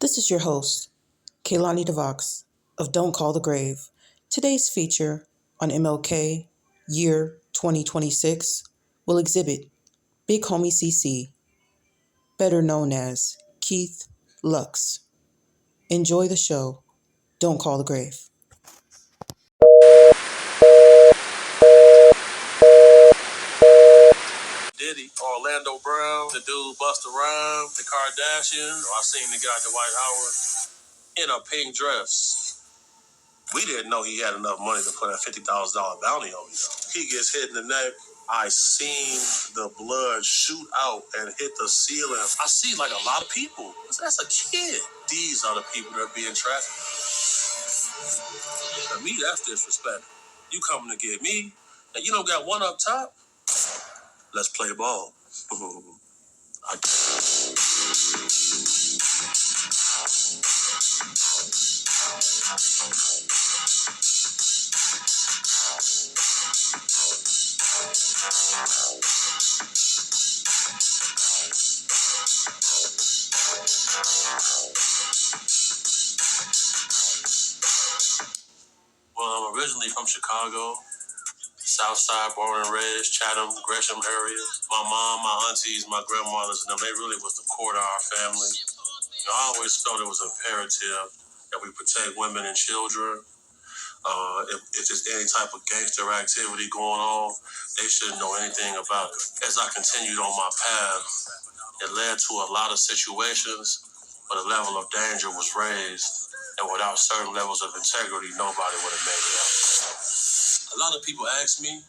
This is your host, Kaylani DeVox of Don't Call the Grave. Today's feature on MLK Year 2026 will exhibit Big Homie CC, better known as Keith Lux. Enjoy the show. Don't Call the Grave. Diddy, Orlando Brown, the dude Busta Rhymes, the Kardashians. I seen the guy Dwight Howard in a pink dress. We didn't know he had enough money to put a $50,000 bounty on me. He gets hit in the neck. I seen the blood shoot out and hit the ceiling. I see like a lot of people. That's a kid. These are the people that are being trafficked. To me, that's disrespect. You coming to get me, and you don't got one up top? Let's play ball. I Well, I'm originally from Chicago, South Side, born and raised, Chatham, Gresham area. My mom, my aunties, my grandmothers, and them, they really was the core to our family. I always felt it was imperative that we protect women and children. If there's any type of gangster activity going on, they shouldn't know anything about it. As I continued on my path, it led to a lot of situations where the level of danger was raised, and without certain levels of integrity, nobody would have made it out. A lot of people ask me,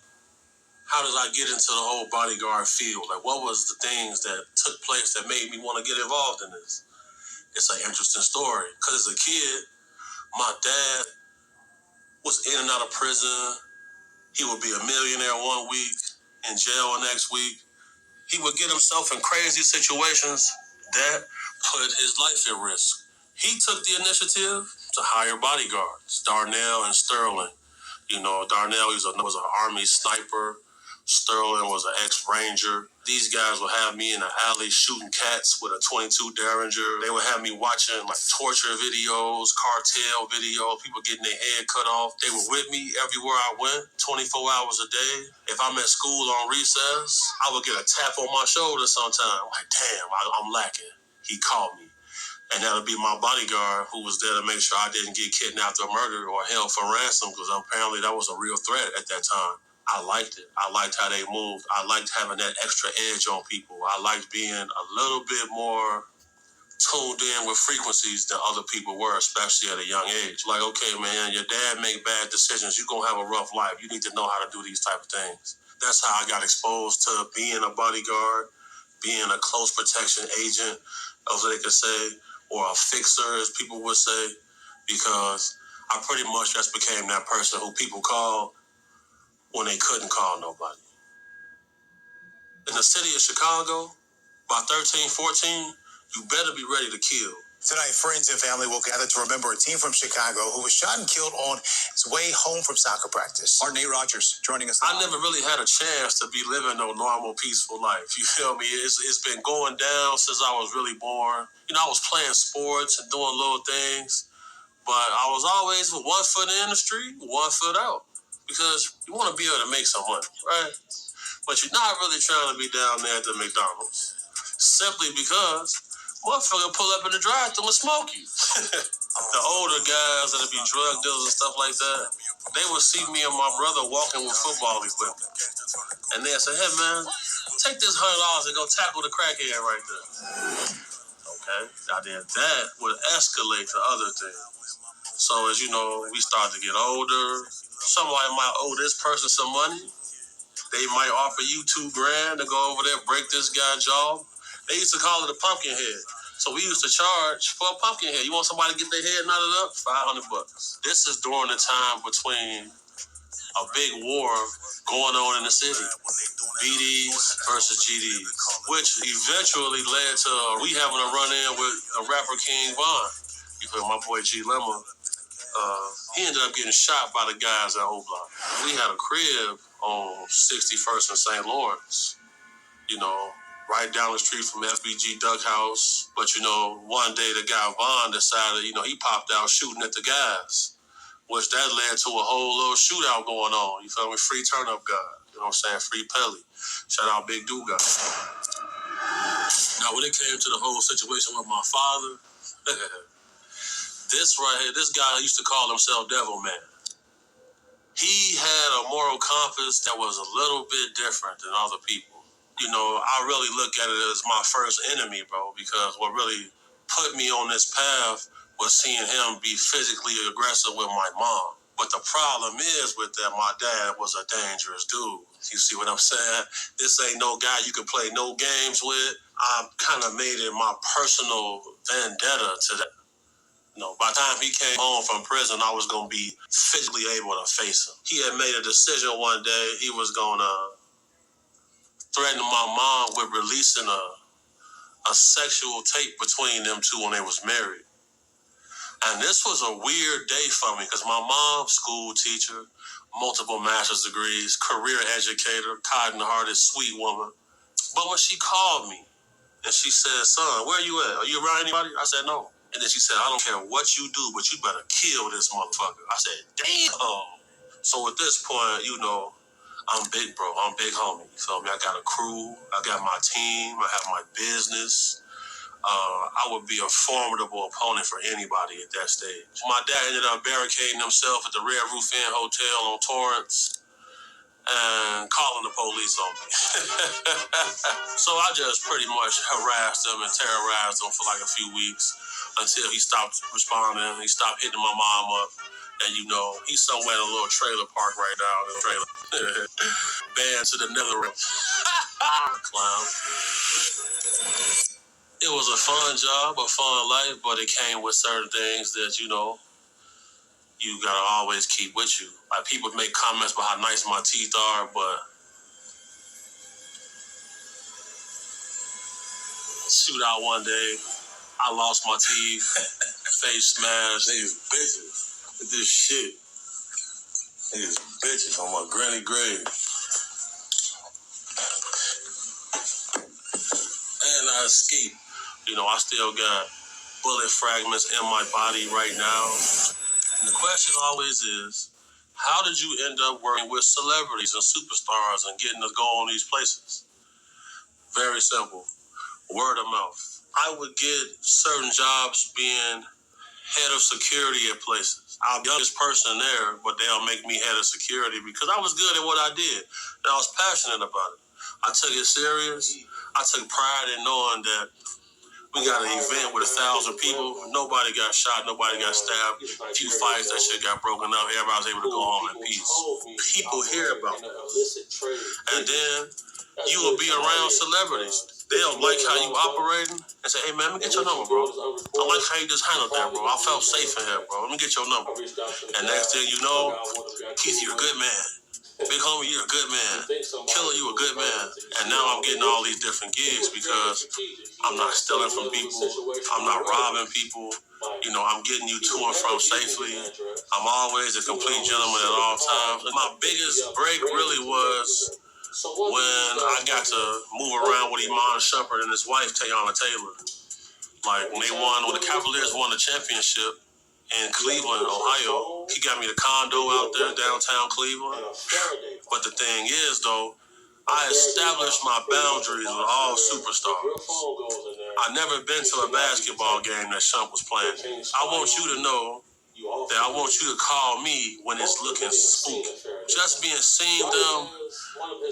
how did I get into the whole bodyguard field? Like, what was the things that took place that made me want to get involved in this? It's an interesting story. Because as a kid, my dad was in and out of prison. He would be a millionaire one week, in jail the next week. He would get himself in crazy situations that put his life at risk. He took the initiative to hire bodyguards, Darnell and Sterling. Darnell was an Army sniper. Sterling was an ex-Ranger. These guys would have me in the alley shooting cats with a .22 Derringer. They would have me watching like torture videos, cartel videos, people getting their head cut off. They were with me everywhere I went, 24 hours a day. If I'm at school on recess, I would get a tap on my shoulder sometime. Like, damn, I'm lacking. He caught me. And that would be my bodyguard who was there to make sure I didn't get kidnapped or murdered or held for ransom, because apparently that was a real threat at that time. I liked it. I liked how they moved. I liked having that extra edge on people. I liked being a little bit more tuned in with frequencies than other people were, especially at a young age. Like, okay, man, your dad make bad decisions. You're going to have a rough life. You need to know how to do these type of things. That's how I got exposed to being a bodyguard, being a close protection agent, as they could say, or a fixer, as people would say, because I pretty much just became that person who people called when they couldn't call nobody. In the city of Chicago, by 13, 14, you better be ready to kill. Tonight, friends and family will gather to remember a teen from Chicago who was shot and killed on his way home from soccer practice. Our Nate Rogers joining us. I never really had a chance to be living no normal, peaceful life. You feel me? It's been going down since I was really born. I was playing sports and doing little things, but I was always with one foot in the street, one foot out, because you want to be able to make some money, right? But you're not really trying to be down there at the McDonald's, simply because motherfucker pull up in the drive-thru and smoke you. The older guys that'll be drug dealers and stuff like that, they would see me and my brother walking with football equipment. And they'd say, hey man, take this $100 and go tackle the crackhead right there. Okay? Now then that would escalate to other things. So as you know, we start to get older. Somebody might owe this person some money. They might offer you $2,000 to go over there, break this guy's jaw. They used to call it a pumpkin head. So we used to charge for a pumpkin head. You want somebody to get their head knotted up? $500. This is during the time between a big war going on in the city. BDs versus GDs, which eventually led to we having a run-in with a rapper King Von. You feel my boy G Lemma. He ended up getting shot by the guys at O Block. We had a crib on 61st and St. Lawrence. right down the street from FBG Duck House. But, one day the guy Vaughn decided, he popped out shooting at the guys, which that led to a whole little shootout going on. You feel me? Free turn up guy. You know what I'm saying? Free Pelly. Shout out Big Duga. Now, when it came to the whole situation with my father, this guy used to call himself Devil Man. He had a moral compass that was a little bit different than other people. I really look at it as my first enemy, bro, because what really put me on this path was seeing him be physically aggressive with my mom. But the problem is with that, my dad was a dangerous dude. You see what I'm saying? This ain't no guy you can play no games with. I kind of made it my personal vendetta to that. By the time he came home from prison, I was going to be physically able to face him. He had made a decision one day. He was going to threaten my mom with releasing a sexual tape between them two when they was married. And this was a weird day for me because my mom, school teacher, multiple master's degrees, career educator, kind-hearted, sweet woman. But when she called me and she said, son, where you at? Are you around anybody? I said, no. And then she said, I don't care what you do, but you better kill this motherfucker. I said, damn. So at this point, I'm big, bro. I'm big homie. You feel me? I got a crew. I got my team. I have my business. I would be a formidable opponent for anybody at that stage. My dad ended up barricading himself at the Red Roof Inn Hotel on Torrance and calling the police on me. So I just pretty much harassed him and terrorized him for like a few weeks until he stopped responding. He stopped hitting my mom up. And he's somewhere in a little trailer park right now. In the trailer. Banned to the nether. Clown. It was a fun job, a fun life, but it came with certain things that, you gotta always keep with you. Like, people make comments about how nice my teeth are, but shoot out one day, I lost my teeth, face smashed. Niggas bitches. Look at this shit. Niggas bitches on my granny grave. And I escaped. I still got bullet fragments in my body right now. And the question always is, how did you end up working with celebrities and superstars and getting to go on these places? Very simple. Word of mouth. I would get certain jobs being head of security at places. I'm the youngest person there, but they'll make me head of security because I was good at what I did. And I was passionate about it. I took it serious. I took pride in knowing that we got an event with 1,000 people. Nobody got shot. Nobody got stabbed. A few fights, that shit got broken up. Everybody was able to go home in peace. People hear about that. And then you will be around celebrities. They'll like how you operating and say, hey, man, let me get your number, bro. I like how you just handled that, bro. I felt safe in here, bro. Let me get your number. And next thing you know, Keith, you're a good man. Big homie, you're a good man. Killer, you a good man. And now I'm getting all these different gigs because I'm not stealing from people. I'm not robbing people. I'm getting you to and from safely. I'm always a complete gentleman at all times. My biggest break really was when I got to move around with Iman Shumpert and his wife, Tayana Taylor. Like, when the Cavaliers won the championship in Cleveland, Ohio, he got me the condo out there, downtown Cleveland. But the thing is, though, I established my boundaries with all superstars. I never been to a basketball game that Shump was playing. I want you to know that I want you to call me when it's looking spooky. Just being seen them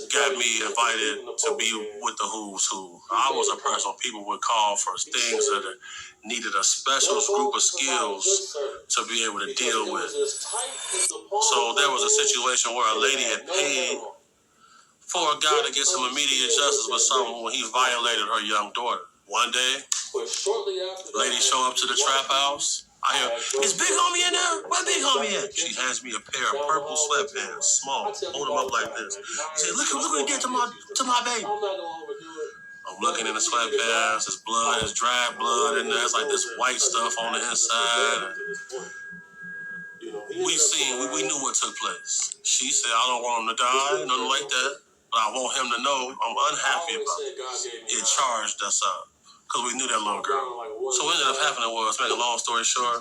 got me invited to be with the who's who. I was a person people would call for things that needed a special group of skills to be able to deal with. So there was a situation where a lady had paid for a guy to get some immediate justice with someone when he violated her young daughter. One day, lady show up to the trap house. I hear, is Big Homie in there? Where Big Homie at? She hands me a pair of purple sweatpants, small, hold them up like this. She said, look what he did to my baby. I'm looking in the sweatpants, there's blood, there's dried blood in there, it's like this white stuff on the inside. We knew what took place. She said, I don't want him to die, nothing like that. But I want him to know I'm unhappy about it. It charged us up. Because we knew that little girl. So what ended up happening was, make a long story short,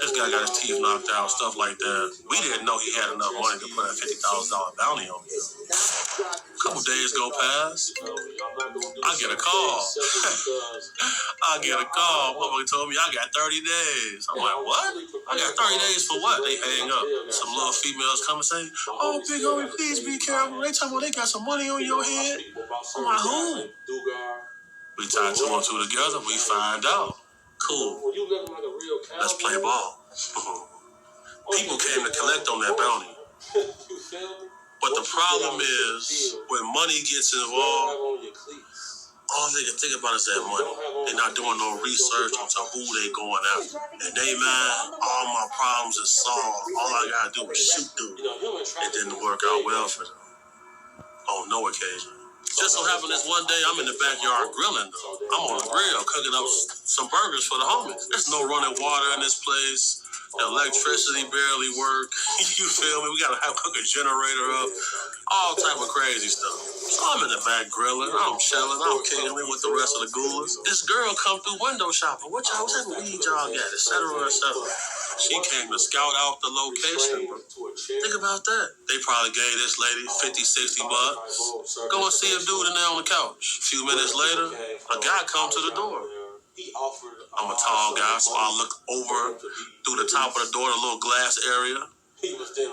this guy got his teeth knocked out, stuff like that. We didn't know he had enough money to put a $50,000 bounty on him. A couple days go past, I get a call. Motherfucker told me I got 30 days. I'm like, what? I got 30 days for what? They hang up. Some little females come and say, oh, big homie, please be careful. They talking about they got some money on your head. I'm like, who? We tie two and two together, we find out. Cool. Let's play ball. People came to collect on that bounty. But the problem is, when money gets involved, all they can think about is that money. They're not doing no research into who they going after. And they mad, all my problems is solved. All I gotta do is shoot dude. It didn't work out well for them. On no occasion. Just so happened this one day, I'm in the backyard grilling though. I'm on the grill cooking up some burgers for the homies. There's no running water in this place. The electricity barely work. You feel me? We gotta cook a generator up. All type of crazy stuff. So I'm in the back grilling. I'm chilling. I'm kicking it with the rest of the goolers. This girl come through window shopping. What type of weed y'all got? Et cetera, et cetera. She came to scout out the location. Think about that. They probably gave this lady 50, 60 bucks. Go and see a dude in there on the couch. A few minutes later, a guy come to the door. I'm a tall guy, so I look over through the top of the door, the little glass area,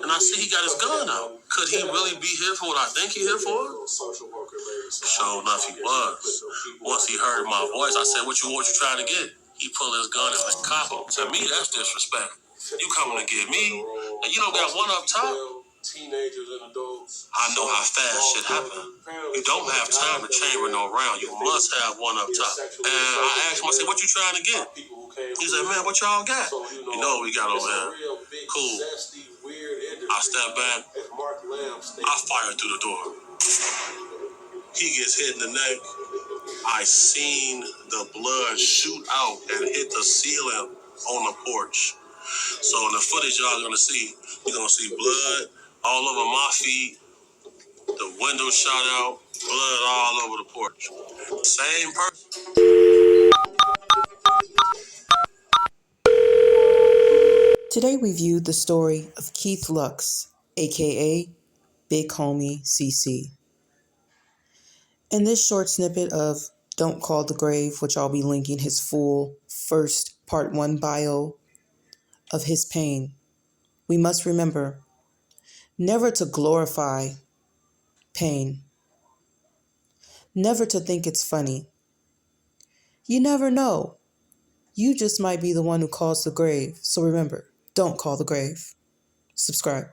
and I see he got his gun out. Could he really be here for what I think he here for? Sure enough, he was. Once he heard my voice, I said, what you trying to get? He pulled his gun and was cocked. To me, that's disrespect. You coming to get me, and you don't got one up top? Teenagers and adults. I know how fast shit happen. You don't have time to chamber no round. You must have one up top. And I asked him, I said, what you trying to get? He said, man, what y'all got? You know what we got over there. Cool. I step back. I fire through the door. He gets hit in the neck. I seen the blood shoot out and hit the ceiling on the porch. So in the footage y'all gonna see, you're gonna see blood all over my feet, the window shot out, blood all over the porch. Same person. Today we viewed the story of Keith Lux, aka Big Homie CC. In this short snippet of Don't Call the Grave, which I'll be linking his full first part 1 bio of his pain, we must remember never to glorify pain, never to think it's funny. You never know. You just might be the one who calls the grave. So remember, don't call the grave. Subscribe.